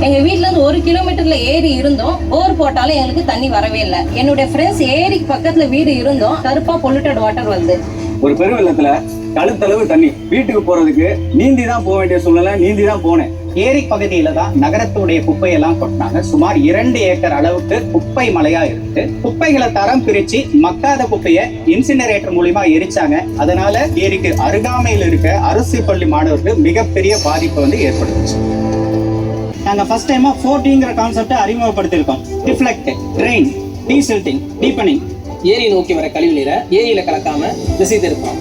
எங்கள் வீட்டிலேருந்து 1 கிலோமீட்டர்ல ஏரி இருந்தோம், போர் போட்டாலும் எங்களுக்கு தண்ணி வரவே இல்லை. என்னுடைய ஃப்ரெண்ட்ஸ் ஏரிக்கு பக்கத்தில் வீடு இருந்தோம், கருப்பா பொல்யூட்டட் வாட்டர் வருது. ஒரு பெருவெள்ளத்துல கழுத்தளவு தண்ணி, வீட்டுக்கு போறதுக்கு நீந்தி தான் போக வேண்டிய சூழ்நிலை, நீந்தி தான் போனேன். ஏரி பகுதியில தான் நகரத்துடைய குப்பையெல்லாம் கொட்டினாங்க. சுமார் 2 ஏக்கர் அளவுக்கு குப்பை மலையா இருக்கு. குப்பைகளை தரம் பிரிச்சு மக்காத குப்பையை இன்சினரேட்டர் மூலியமா எரிச்சாங்க. அதனால ஏரிக்கு அருகாமையில் இருக்க அரசு பள்ளி மாணவர்களுக்கு மிகப்பெரிய பாதிப்பு ஏற்படுத்துச்சு. நாங்க ஃபர்ஸ்ட் டைமா 4Tங்கிற கான்செப்டை அறிமுகப்படுத்தியிருக்கோம். Reflect, train, desilting, deepening. ஏரி நோக்கி வர கழிவு நீரை ஏரியில கலக்காம திசை திருப்புறோம்.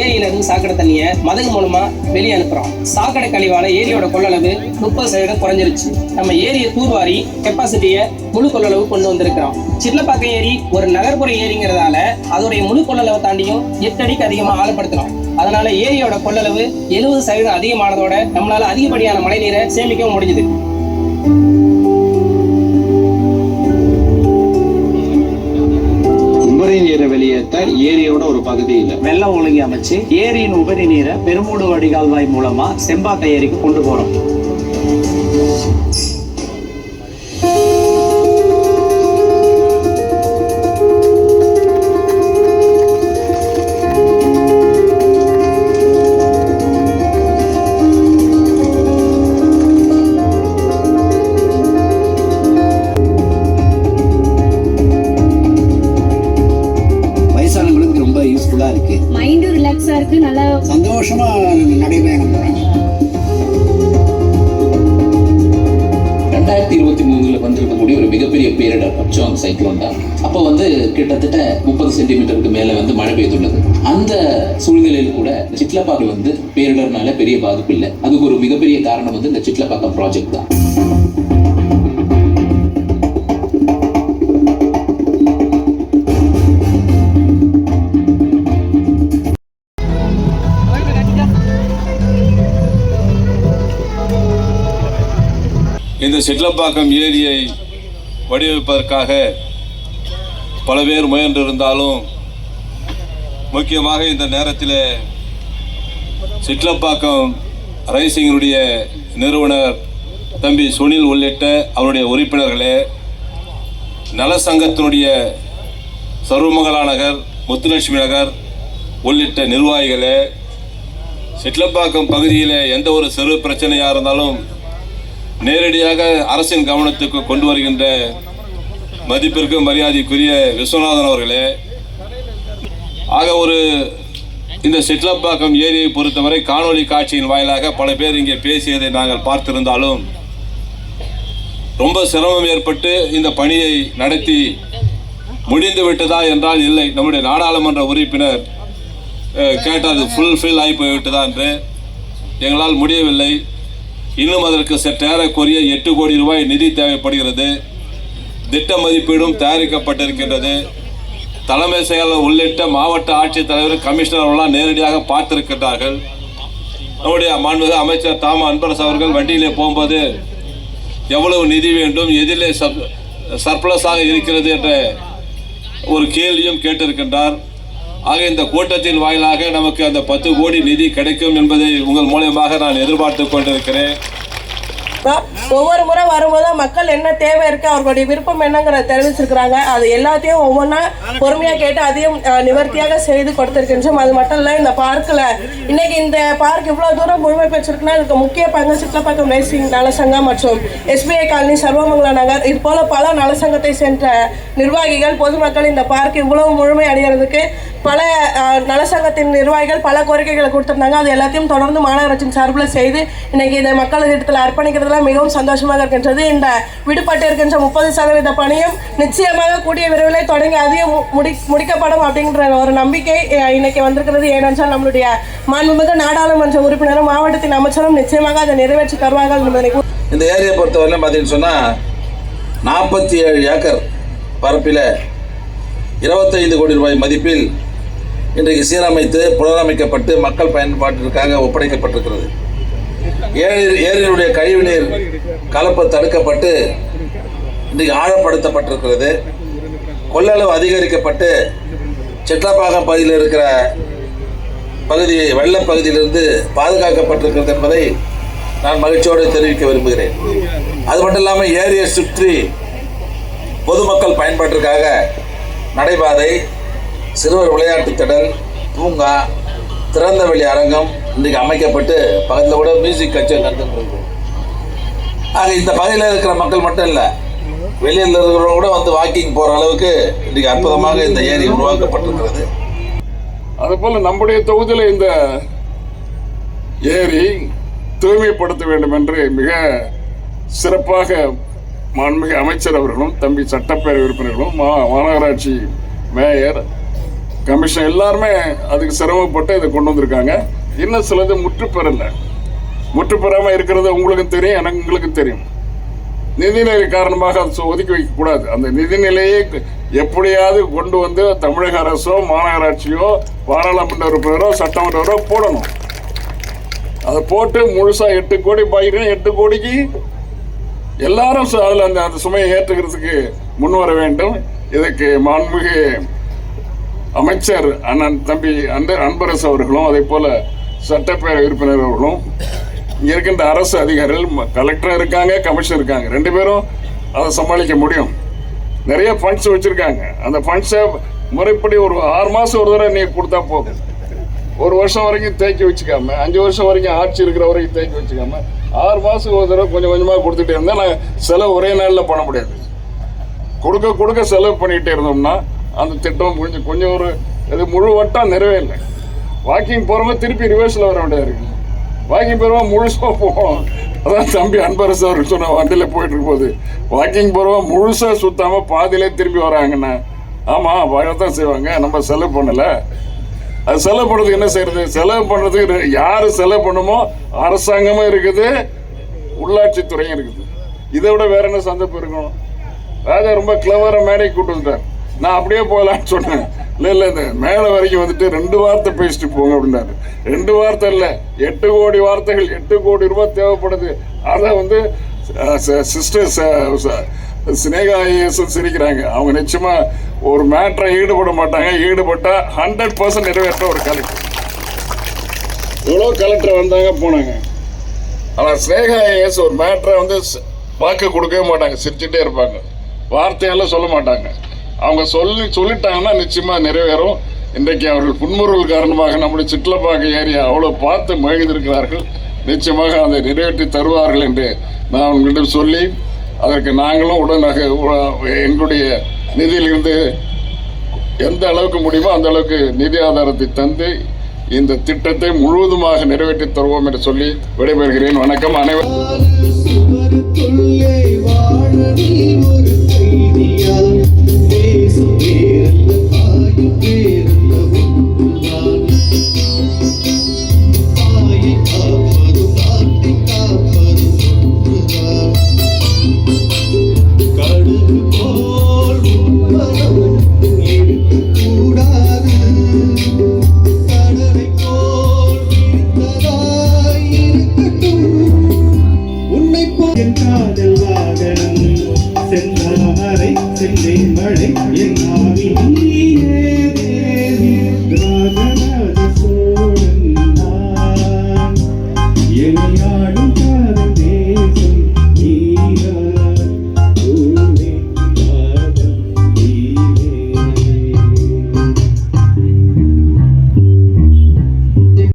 ஏரியில இருந்து சாக்கடை தண்ணியை மதகு மூலமா வெளியே அனுப்புறோம். சாக்கடை கழிவால ஏரியோட கொள்ளளவு 30% குறைஞ்சிருச்சு. நம்ம ஏரியை தூர்வாரி கெப்பாசிட்டியை முழு கொள்ளளவு கொண்டு வந்திருக்கிறோம். சிட்லப்பாக்கம் ஏரி ஒரு நகர்ப்புற ஏரிங்கிறதால அதோடைய முழு கொள்ளளவை தாண்டியும் 8 அடிக்கு அதிகமா ஆழப்படுத்துறோம். அதனால ஏரியோட கொள்ளளவு 70% அதிகமானதோட நம்மளால அதிகப்படியான மழை நீரை சேமிக்கவும் முடிஞ்சுது. உபரி நீரை வெளியேற்ற ஏரியோட ஒரு பகுதியில் வெள்ளம் ஒழுங்கி அமைச்சு ஏரியின் உபரி நீரை பெருமூடு வடிகால்வாய் மூலமா செம்பாக்க ஏரிக்கு கொண்டு போறோம். மைண்டும் ரிலாக்ஸா இருக்கு, நல்லா சந்தோஷமா நடைபயணம் போறாங்க. 2023 வந்திருக்கக்கூடிய ஒரு மிகப்பெரிய பேரிடர் அப்சாங் சைக்ளோன் தான். அப்போ கிட்டத்தட்ட 30 சென்டிமீட்டருக்கு மேல மழை பெய்துள்ளது. அந்த சூழ்நிலையில் கூட சிட்லப்பாக்கம் பேரிடர்னால பெரிய பாதிப்பு இல்லை. அதுக்கு ஒரு மிகப்பெரிய காரணம் இந்த சிட்லப்பாக்கம் ப்ராஜெக்ட் தான். இந்த சிட்லப்பாக்கம் ஏரியை வடிவமைப்பதற்காக பல பேர் முயன்றிருந்தாலும் முக்கியமாக இந்த நேரத்தில் சிட்லப்பாக்கம் ரைசிங்கினுடைய நிறுவனர் தம்பி சுனில் உள்ளிட்ட அவருடைய உறுப்பினர்களே, நலசங்கத்தினுடைய சர்வமங்களா நகர், முத்துலட்சுமி நகர் உள்ளிட்ட நிர்வாகிகளே, சிட்லப்பாக்கம் பகுதியில் எந்த ஒரு சிறு பிரச்சனையாக இருந்தாலும் நேரடியாக அரசின் கவனத்துக்கு கொண்டு வருகின்ற மதிப்பிற்கு மரியாதைக்குரிய விஸ்வநாதன் அவர்களே, ஆக இந்த சிட்லப்பாக்கம் ஏரியை பொறுத்தவரை காணொலி காட்சியின் வாயிலாக பல பேர் இங்கே பேசியதை நாங்கள் பார்த்திருந்தாலும் ரொம்ப சிரமம் ஏற்பட்டு இந்த பணியை நடத்தி முடிந்து விட்டதா என்றால் இல்லை. நம்முடைய நாடாளுமன்ற உறுப்பினர் கேட்டால் ஃபுல்ஃபில் ஆகி போய்விட்டதா என்று. எங்களால் முடியவில்லை. இன்னும் அதற்கு சற்றேறக்குரிய 8 கோடி ரூபாய் நிதி தேவைப்படுகிறது. திட்ட மதிப்பீடும் தயாரிக்கப்பட்டிருக்கின்றது. தலைமை செயலர் உள்ளிட்ட மாவட்ட ஆட்சித்தலைவர், கமிஷனர்கள்லாம் நேரடியாக பார்த்திருக்கின்றார்கள். நம்முடைய மாண்புமிகு அமைச்சர் தாம அன்பரசு அவர்கள் வண்டியிலே போகும்போது எவ்வளவு நிதி வேண்டும், எதிலே சர்ப்ளஸாக இருக்கிறது என்ற ஒரு கேள்வியும் கேட்டிருக்கின்றார். ஆக இந்த கூட்டத்தின் வாயிலாக நமக்கு அந்த 10 கோடி நிதி கிடைக்கும் என்பதை உங்கள் மூலமாக நான் எதிர்பார்த்து கொண்டிருக்கிறேன். ஒவ்வொரு முறை வரும்போது மக்கள் என்ன தேவை இருக்கு, அவர்களுடைய விருப்பம் என்னங்கிறத தெரிவிச்சிருக்கிறாங்க. அது எல்லாத்தையும் ஒவ்வொன்றா பொறுமையாக கேட்டு அதையும் நிவர்த்தியாக செய்து கொடுத்திருக்கின்றோம். அது மட்டும் இல்லை, இந்த பார்க்கில் இன்னைக்கு இந்த பார்க் இவ்வளோ தூரம் முழுமை பெற்றிருக்குன்னா இதுக்கு முக்கிய பங்கு சிட்லப்பாக்கம் ரைசிங் நலசங்கம் மற்றும் SBI காலனி, சர்வமங்களா நகர், இது போல பல நலசங்கத்தை சேர்ந்த நிர்வாகிகள், பொதுமக்கள் இந்த பார்க் இவ்வளவு முழுமை அடைகிறதுக்கு பல நலசங்கத்தின் நிர்வாகிகள் பல கோரிக்கைகளை கொடுத்திருந்தாங்க. அது எல்லாத்தையும் தொடர்ந்து மாநகராட்சியின் சார்பில் செய்து இன்னைக்கு இதை மக்கள் இடத்துல அர்ப்பணிக்கிறதுல மிகவும் சந்தோஷமாக இருக்கின்றது. இந்த விடுபட்டு இருக்கின்ற 30% பணியும் நிச்சயமாக கூடிய விரைவில் தொடங்கி அதையும் முடிக்கப்படும் அப்படின்ற ஒரு நம்பிக்கை இன்னைக்கு வந்திருக்கிறது. ஏனென்றால் நம்மளுடைய மாண்புமிகு நாடாளுமன்ற உறுப்பினரும் மாவட்டத்தின் அமைச்சரும் நிச்சயமாக அதை நிறைவேற்றி தருவார்கள் என்பதை. இந்த ஏரியை பொறுத்தவரையிலும் பார்த்தீங்கன்னு சொன்னால் 47 ஏக்கர் பரப்பில் 25 கோடி ரூபாய் மதிப்பில் இன்றைக்கு சீரமைத்து புனரமைக்கப்பட்டு மக்கள் பயன்பாட்டிற்காக ஒப்படைக்கப்பட்டிருக்கிறது. ஏரியினுடைய கழிவுநீர் கலப்பு தடுக்கப்பட்டு இன்றைக்கு ஆழப்படுத்தப்பட்டிருக்கிறது. கொள்ளளவு அதிகரிக்கப்பட்டு சிட்லப்பாக்கம் பகுதியில் இருக்கிற பகுதி வெள்ளப்பகுதியிலிருந்து பாதுகாக்கப்பட்டிருக்கிறது என்பதை நான் மகிழ்ச்சியோடு தெரிவிக்க விரும்புகிறேன். அது மட்டும் இல்லாமல் ஏரியை சுற்றி பொதுமக்கள் பயன்பாட்டிற்காக நடைபாதை, சிறுவர் விளையாட்டு திடல், பூங்கா, திறந்தவெளி அரங்கம் இன்றைக்கு அமைக்கப்பட்டு பக்கத்தில் கூட மியூசிக் கச்சேரி நடந்துட்டு. ஆக இந்த பகுதியில் இருக்கிற மக்கள் மட்டும் இல்லை, வெளியில் இருக்கிறவங்க கூட வந்து வாக்கிங் போகிற அளவுக்கு இன்றைக்கு அற்புதமாக இந்த ஏரி உருவாக்கப்பட்டிருக்கிறது. அதுபோல் நம்முடைய தொகுதியில் இந்த ஏரி தூய்மைப்படுத்த வேண்டும் என்று மிக சிறப்பாக மாண்புமிகு அமைச்சர் அவர்களும், தம்பி சட்டப்பேரவை உறுப்பினர்களும், மாநகராட்சி மேயர், கமிஷன் எல்லாருமே அதுக்கு சிரமப்பட்டு இதை கொண்டு வந்திருக்காங்க. இன்னும் சிலது முற்றுப்பெறலை. முற்றுப்பெறாமல் இருக்கிறது உங்களுக்கும் தெரியும், எனக்கு உங்களுக்கும் தெரியும். நிதிநிலை காரணமாக அதை ஒதுக்கி வைக்கக்கூடாது. அந்த நிதிநிலையை எப்படியாவது கொண்டு வந்து தமிழக அரசோ மாநகராட்சியோ பாராளுமன்ற உறுப்பினரோ சட்டமன்றோ போடணும். அதை போட்டு முழுசாக 8 கோடி பாய்க்கிறேன். 8 கோடிக்கு எல்லாரும் அதில் அந்த சுமையை ஏற்றுக்கிறதுக்கு முன் வர வேண்டும். இதுக்கு மாண்புமிகு அமைச்சர் அண்ணன் தம்பி அன்பரசு அவர்களும், அதே போல சட்டப்பேரவை உறுப்பினர் அவர்களும், இங்கே இருக்கின்ற அரசு அதிகாரிகள், கலெக்டர் இருக்காங்க, கமிஷனர் இருக்காங்க, 2 பேரும் அதை சமாளிக்க முடியும். நிறைய ஃபண்ட்ஸ் வச்சுருக்காங்க. அந்த ஃபண்ட்ஸை முறைப்படி ஒரு 6 மாதம் ஒரு தடவை நீங்கள் கொடுத்தா போதும். 1 வருஷம் வரைக்கும் தேக்கி வச்சுக்காம, 5 வருஷம் வரைக்கும் ஆட்சி இருக்கிற வரைக்கும் தேக்கி வச்சுக்காம 6 மாதத்துக்கு ஒரு தடவை கொஞ்சம் கொஞ்சமாக கொடுத்துட்டே இருந்தால் நான் செலவு ஒரே நாளில் பண்ண முடியாது. கொடுக்க செலவு பண்ணிகிட்டே இருந்தோம்னா அந்த திட்டம் கொஞ்சம் ஒரு இது முழு வட்டம் நிறைவேறலை. வாக்கிங் போகிறவங்க திருப்பி ரிவர்ஸில் வர வேண்டியது இருக்குது. வாக்கிங் போகிறவங்க முழுசாக போகணும். அதான் தம்பி அன்பரசு அவர்கள் சொன்ன வண்டியில் போயிட்டு இருக்கும்போது வாக்கிங் போகிறவங்க முழுசாக சுற்றாமல் பாதியிலே திருப்பி வராங்கண்ணா. ஆமாம், வாழத்தான் செய்வாங்க. நம்ம செலவு பண்ணலை. அது செலவு பண்ணுறதுக்கு என்ன செய்யறது? செலவு பண்ணுறதுக்கு யார் செலவு பண்ணுமோ அரசாங்கமும் இருக்குது, உள்ளாட்சித்துறையும் இருக்குது. இதை விட வேற என்ன சந்தர்ப்பம் இருக்கணும்? ராஜா ரொம்ப கிளவராக மேடைக்கு கூட்டு வந்துட்டார். நான் அப்படியே போகலான்னு சொன்னேன். இல்லை இந்த மேலே வரைக்கும் வந்துட்டு 2 வார்த்தை பேசிட்டு போங்க அப்படின்னாரு. 2 வார்த்தை இல்லை, 8 கோடி வார்த்தைகள், 8 கோடி ரூபாய் தேவைப்படுது. அதை வந்து சிஸ்டர் சினேகா ஐஏஎஸ் சிரிக்கிறாங்க. அவங்க நிச்சயமா ஒரு மேட்டரை ஈடுபட மாட்டாங்க. ஈடுபட்டா 100% நிறைவேற்ற ஒரு கலெக்டர். எவ்வளோ கலெக்டர் வந்தாங்க போனாங்க. ஆனால் சினேகா ஐஏஎஸ் ஒரு மேட்டரை வந்து வாக்கு கொடுக்கவே மாட்டாங்க. சிரிச்சுட்டே இருப்பாங்க, வார்த்தையெல்லாம் சொல்ல மாட்டாங்க. அவங்க சொல்லிட்டாங்கன்னா நிச்சயமா நிறைவேறும். இன்றைக்கு அவர்கள் புன்முறுவல் காரணமாக நம்முடைய சிட்லப்பாக்கம் ஏரியா அவ்வளோ பார்த்து மகிழ்ந்திருக்கிறார்கள். நிச்சயமாக அதை நிறைவேற்றி தருவார்கள் என்று நான் உங்களிடம் சொல்லி, அதற்கு நாங்களும் உடனாக எங்களுடைய நிதியிலிருந்து எந்த அளவுக்கு முடியுமோ அந்த அளவுக்கு நிதி ஆதாரத்தை தந்து இந்த திட்டத்தை முழுவதுமாக நிறைவேற்றி தருவோம் என்று சொல்லி விடைபெறுகிறேன். வணக்கம். அனைவரும் செந்தாமரை சென்னை மழை